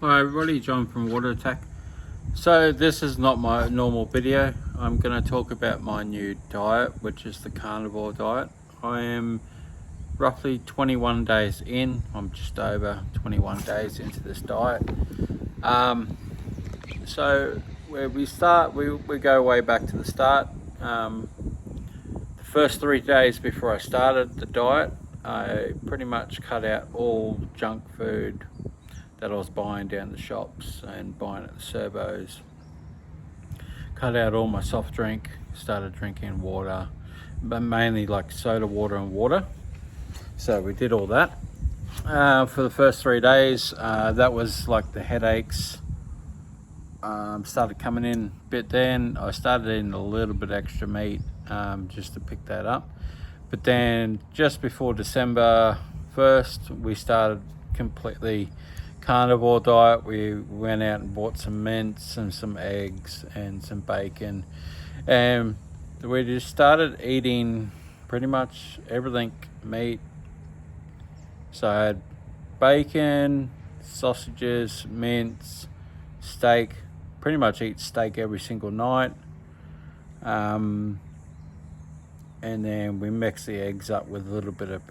Hi everybody, John from Water Attack. So this is not my normal video. I'm going to talk about my new diet, which is the carnivore diet. I am roughly 21 days in. I'm just over 21 days into this diet. So where we start, we go way back to the start. The first 3 days before I started the diet, I pretty much cut out all junk food that I was buying down the shops and buying at the servos. Cut out all my soft drink, started drinking water, but mainly like soda water and water. So we did all that. For the first 3 days, that was like the headaches started coming in a bit then. I started eating a little bit extra meat just to pick that up. But then just before December 1st, we started completely carnivore diet. We went out and bought some mince and some eggs and some bacon, and we just started eating pretty much everything meat. So I had bacon, sausages, mince, steak. Pretty much eat steak every single night, and then we mix the eggs up with a little bit of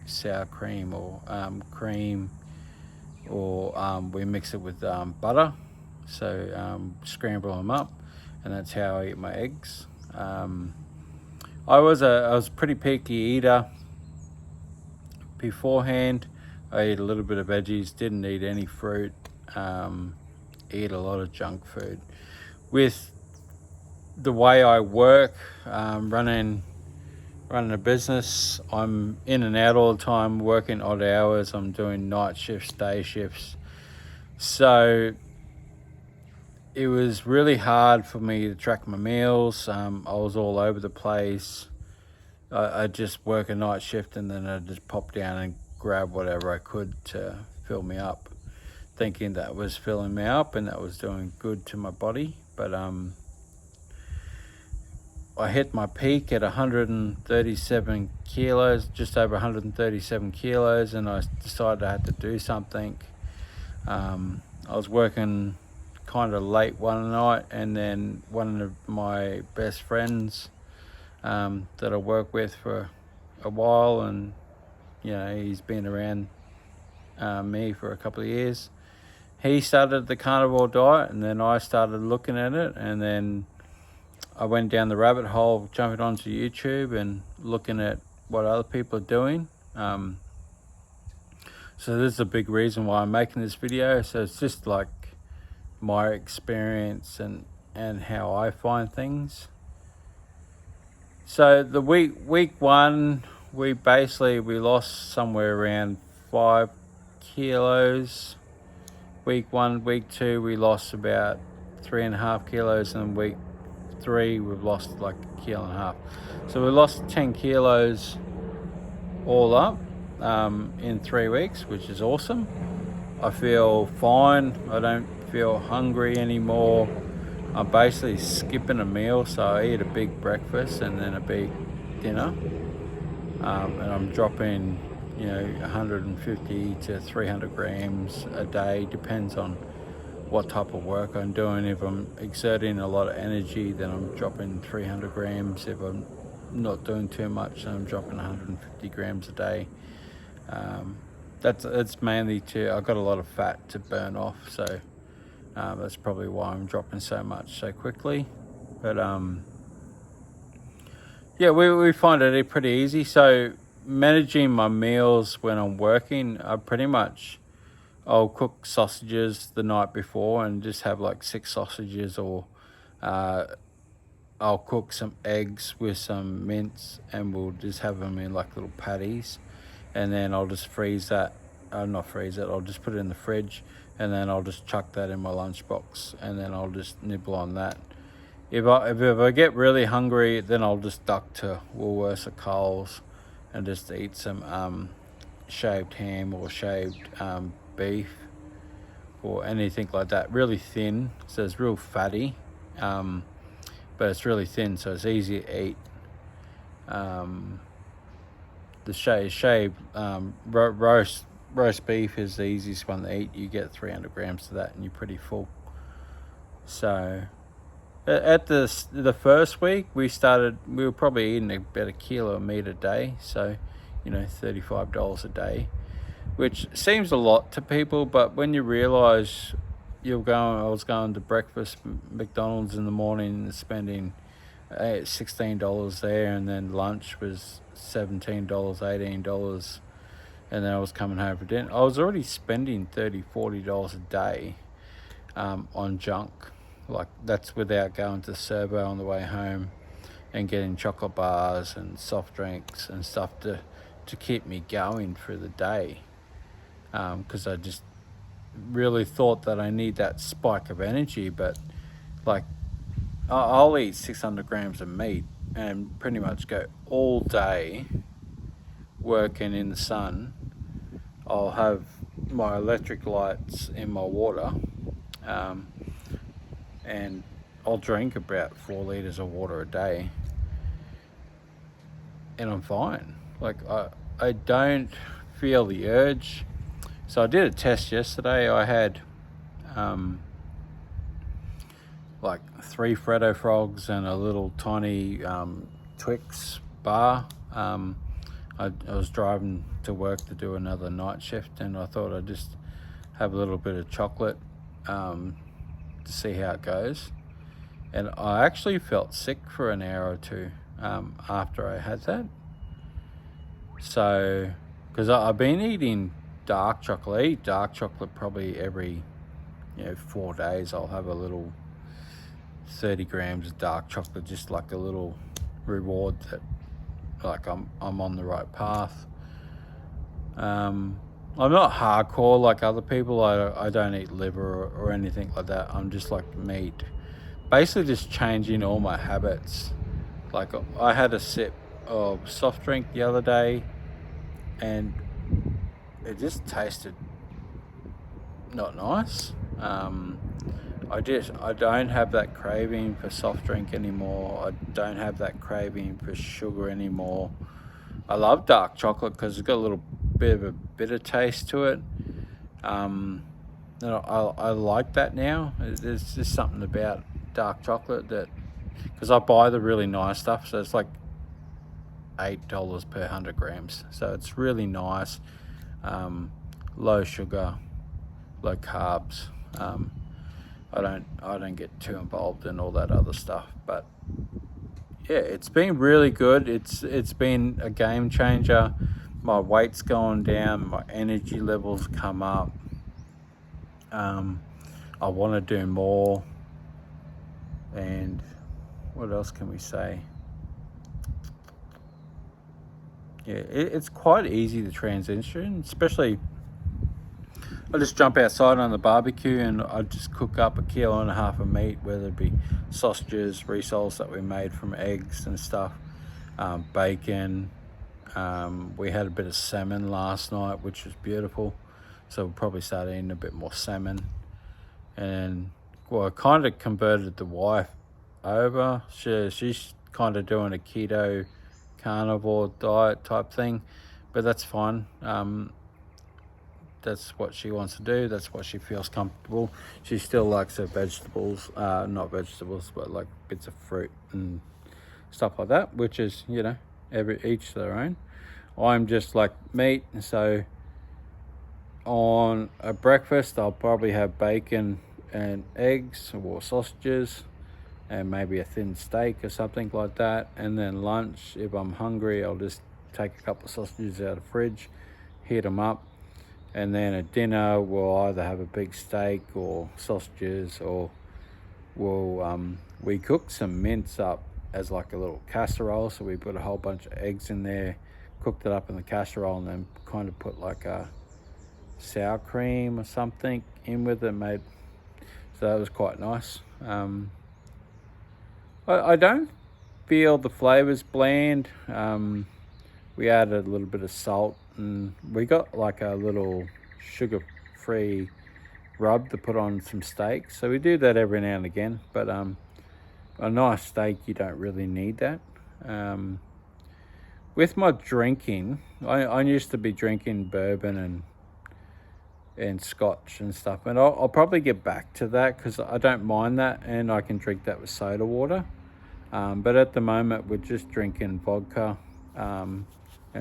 sour cream or cream, or we mix it with butter. So scramble them up, and that's how I eat my eggs. I was a pretty picky eater beforehand. I ate a little bit of veggies, didn't eat any fruit, eat a lot of junk food. With the way I work, running a business, I'm in and out all the time, working odd hours. I'm doing night shifts, day shifts. So it was really hard for me to track my meals. I was all over the place. I'd just work a night shift and then I'd just pop down and grab whatever I could to fill me up, thinking that was filling me up and that was doing good to my body. But I hit my peak at 137 kilos, just over 137 kilos, and I decided I had to do something. I was working kind of late one night, and then one of my best friends that I work with for a while, and he's been around me for a couple of years. He started the carnivore diet, and then I started looking at it, and then I went down the rabbit hole, jumping onto YouTube and looking at what other people are doing. So this is a big reason why I'm making this video. So it's just like my experience and how I find things. So the week one, we lost somewhere around 5 kilos. Week 1, week 2, we lost about 3.5 kilos, and week 3 we've lost like 1.5 kilos. So we lost 10 kilos all up in 3 weeks, which is awesome. I feel fine. I don't feel hungry anymore. I'm basically skipping a meal, so I eat a big breakfast and then a big dinner, and I'm dropping 150 to 300 grams a day, depends on what type of work I'm doing. If I'm exerting a lot of energy, then I'm dropping 300 grams. If I'm not doing too much, then I'm dropping 150 grams a day. That's mainly I've got a lot of fat to burn off, so that's probably why I'm dropping so much so quickly. But we find it pretty easy. So managing my meals when I'm working, I'll cook sausages the night before and just have like 6 sausages, or I'll cook some eggs with some mince and we'll just have them in like little patties, and then I'll just freeze that. Not freeze it, I'll just put it in the fridge, and then I'll just chuck that in my lunchbox, and then I'll just nibble on that. If I get really hungry, then I'll just duck to Woolworths or Coles and just eat some shaved ham or shaved beef or anything like that, really thin, so it's real fatty, but it's really thin, so it's easy to eat. The shaved roast beef is the easiest one to eat. You get 300 grams of that and you're pretty full. So at the first week, we were probably eating about a kilo of meat a day. So, $35 a day, which seems a lot to people, but when you realize I was going to breakfast McDonald's in the morning and spending $16 there, and then lunch was $17, $18, and then I was coming home for dinner. I was already spending $30-40 a day on junk. Like, that's without going to Servo on the way home and getting chocolate bars and soft drinks and stuff to keep me going for the day, because I just really thought that I need that spike of energy. But like, I'll eat 600 grams of meat and pretty much go all day working in the sun. I'll have my electric lights in my water, and I'll drink about 4 liters of water a day, and I'm fine. Like, I don't feel the urge. So I did a test yesterday. I had like 3 Freddo Frogs and a little tiny Twix bar. I was driving to work to do another night shift, and I thought I'd just have a little bit of chocolate to see how it goes. And I actually felt sick for an hour or two after I had that. So, because I've been eating dark chocolate. I eat dark chocolate probably every 4 days. I'll have a little 30 grams of dark chocolate, just like a little reward that, like, I'm on the right path. I'm not hardcore like other people. I don't eat liver or anything like that. I'm just like meat. Basically just changing all my habits. Like, I had a sip of soft drink the other day, and it just tasted not nice. I don't have that craving for soft drink anymore. I don't have that craving for sugar anymore. I love dark chocolate because it's got a little bit of a bitter taste to it. I like that now. There's just something about dark chocolate that, because I buy the really nice stuff, so it's like $8 per 100 grams. So it's really nice, low sugar, low carbs. I don't get too involved in all that other stuff, but yeah, it's been really good. It's been a game changer. My weight's going down, my energy levels come up. I want to do more. And what else can we say? Yeah, it's quite easy to transition, especially I just jump outside on the barbecue and I just cook up 1.5 kilos of meat, whether it be sausages, rissoles that we made from eggs and stuff, bacon. We had a bit of salmon last night, which was beautiful. So we'll probably start eating a bit more salmon. And I kind of converted the wife over. She's kind of doing a keto carnivore diet type thing, but that's fine. That's what she wants to do. That's what she feels comfortable. She still likes her vegetables, not vegetables, but like bits of fruit and stuff like that, which is, each their own. I'm just like meat, so on a breakfast I'll probably have bacon and eggs or sausages and maybe a thin steak or something like that. And then lunch, if I'm hungry, I'll just take a couple of sausages out of the fridge, heat them up. And then at dinner, we'll either have a big steak or sausages, or we cook some mince up as like a little casserole. So we put a whole bunch of eggs in there, cooked it up in the casserole, and then kind of put like a sour cream or something in with it. So that was quite nice. I don't feel the flavors bland. We added a little bit of salt, and we got like a little sugar-free rub to put on some steak. So we do that every now and again, but a nice steak, you don't really need that. With my drinking, I used to be drinking bourbon and and scotch and stuff. And I'll probably get back to that because I don't mind that, and I can drink that with soda water. But at the moment, we're just drinking vodka and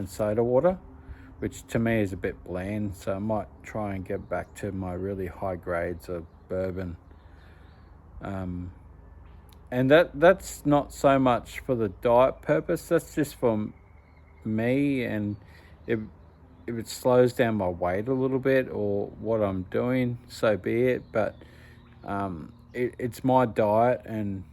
soda water, which to me is a bit bland. So I might try and get back to my really high grades of bourbon. And that's not so much for the diet purpose. That's just for me, and if it slows down my weight a little bit or what I'm doing, so be it. But it's my diet, and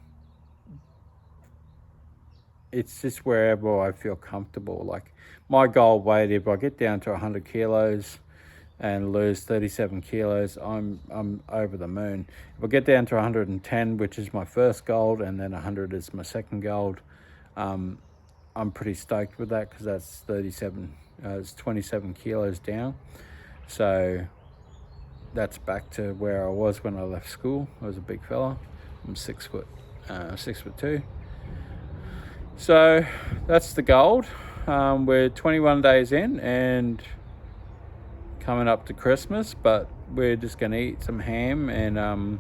it's just wherever I feel comfortable. Like my goal weight, if I get down to 100 kilos and lose 37 kilos, I'm over the moon. If I get down to 110, which is my first goal, and then 100 is my second goal, I'm pretty stoked with that, because that's 37. It's 27 kilos down. So that's back to where I was when I left school. I was a big fella. I'm 6'2". So that's the goal. We're 21 days in and coming up to Christmas, but we're just going to eat some ham, and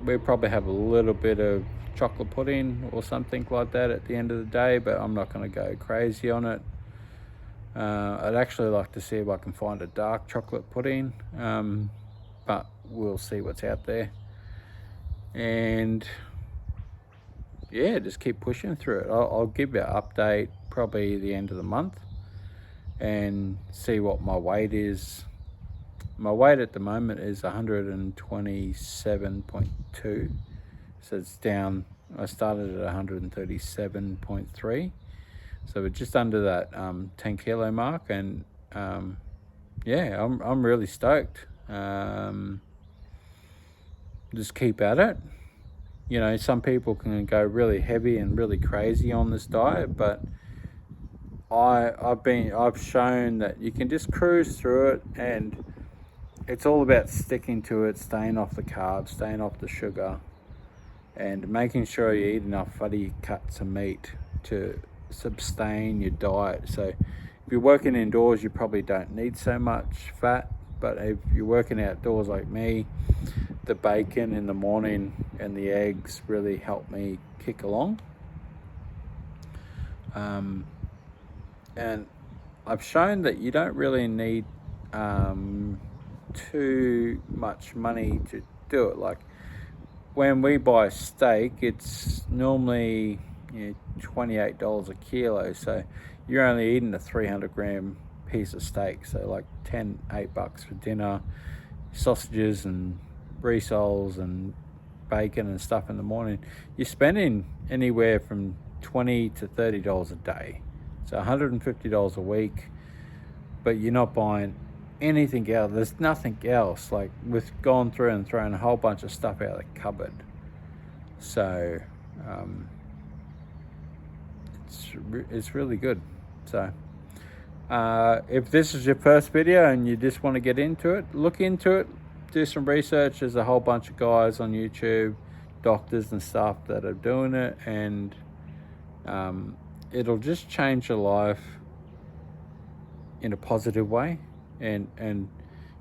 we'll probably have a little bit of chocolate pudding or something like that at the end of the day, but I'm not going to go crazy on it. I'd actually like to see if I can find a dark chocolate pudding, but we'll see what's out there. And yeah, just keep pushing through it. I'll give you an update probably the end of the month and see what my weight is. My weight at the moment is 127.2, so it's down. I started at 137.3, so we're just under that 10 kilo mark, and yeah, I'm really stoked. Just keep at it. You know, some people can go really heavy and really crazy on this diet, but I've shown that you can just cruise through it, and it's all about sticking to it, staying off the carbs, staying off the sugar, and making sure you eat enough fatty cuts of meat to sustain your diet. So if you're working indoors, you probably don't need so much fat, but if you're working outdoors like me, the bacon in the morning and the eggs really help me kick along. And I've shown that you don't really need too much money to do it. Like when we buy steak, it's normally $28 a kilo, so you're only eating a 300 gram piece of steak, so like $8 for dinner, sausages and rissoles and bacon and stuff in the morning. You're spending anywhere from $20 to $30 a day, so $150 a week, but you're not buying anything else. There's nothing else. Like we've gone through and thrown a whole bunch of stuff out of the cupboard, so it's really good. So if this is your first video and you just want to get into it, look into it, do some research. There's a whole bunch of guys on YouTube, doctors and stuff, that are doing it, and it'll just change your life in a positive way, and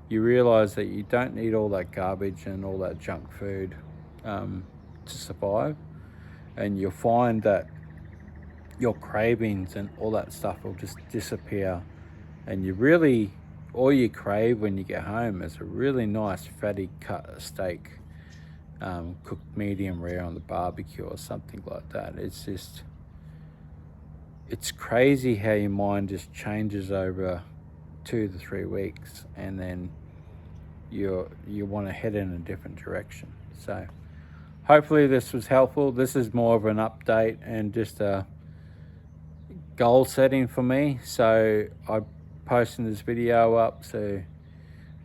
you realize that you don't need all that garbage and all that junk food to survive, and you'll find that your cravings and all that stuff will just disappear, and you really, all you crave when you get home is a really nice fatty cut of steak, cooked medium rare on the barbecue or something like that. It's crazy how your mind just changes over 2 to 3 weeks, and then you want to head in a different direction. So hopefully this was helpful. This is more of an update and just a goal setting for me. So I'm posting this video up so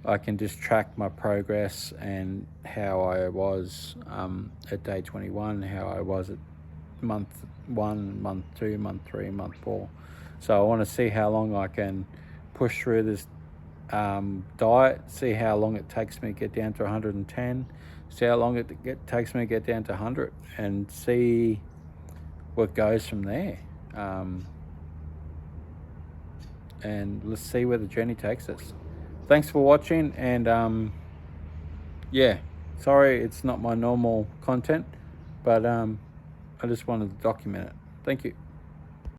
I can just track my progress and how I was at day 21, how I was at month 1, month 2, month 3, month 4. So I want to see how long I can push through this diet, see how long it takes me to get down to 110, see how long it takes me to get down to 100, and see what goes from there. And let's see where the journey takes us. thanks for watching, and yeah, sorry it's not my normal content, but I just wanted to document it. Thank you.